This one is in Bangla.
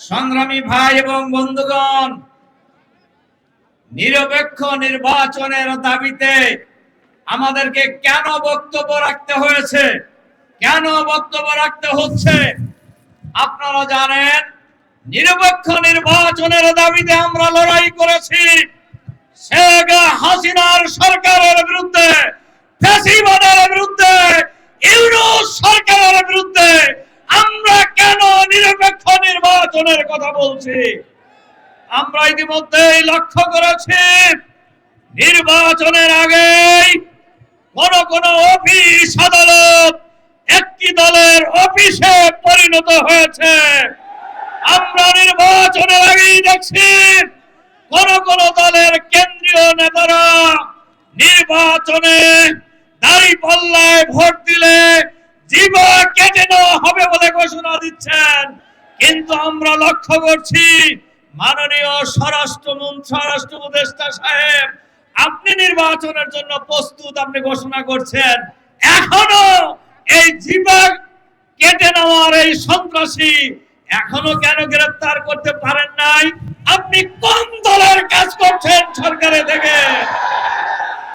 সংগ্রামী ভাই এবং বন্ধুগণ, নিরপেক্ষ নির্বাচনের দাবিতে আমাদেরকে কেন বক্তব্য রাখতে হয়েছে, কেন বক্তব্য রাখতে হচ্ছে আপনারা জানেন। নিরপেক্ষ নির্বাচনের দাবিতে আমরা লড়াই করেছি শেখ হাসিনার সরকারের বিরুদ্ধে, ফ্যাসিবাদের বিরুদ্ধে, ইউনূস সরকারের বিরুদ্ধে। আমরা কেন নিরপেক্ষ নির্বাচনের কথা বলছি? আমরা ইতিমধ্যেই লক্ষ্য করেছি নির্বাচনের আগেই কোন অফিস আদালত একটি দলের অফিসে পরিণত হয়েছে। আমরা নির্বাচনের আগেই দেখছি কোন দলের কেন্দ্রীয় নেতারা নির্বাচনে দাঁড়িপাল্লায় ভোট দিলে জিভা কেটে নেওয়া হবে বলে ঘোষণা দিচ্ছেন। কিন্তু আমরা লক্ষ্য করছি মাননীয় স্বরাষ্ট্র উপদেষ্টা সাহেব, আপনি নির্বাচনের জন্য প্রস্তুত, আপনি ঘোষণা করছেন, এখনো এই জিভা কেটে নেওয়ার এই সন্ত্রাসী এখনো কেন গ্রেফতার করতে পারেন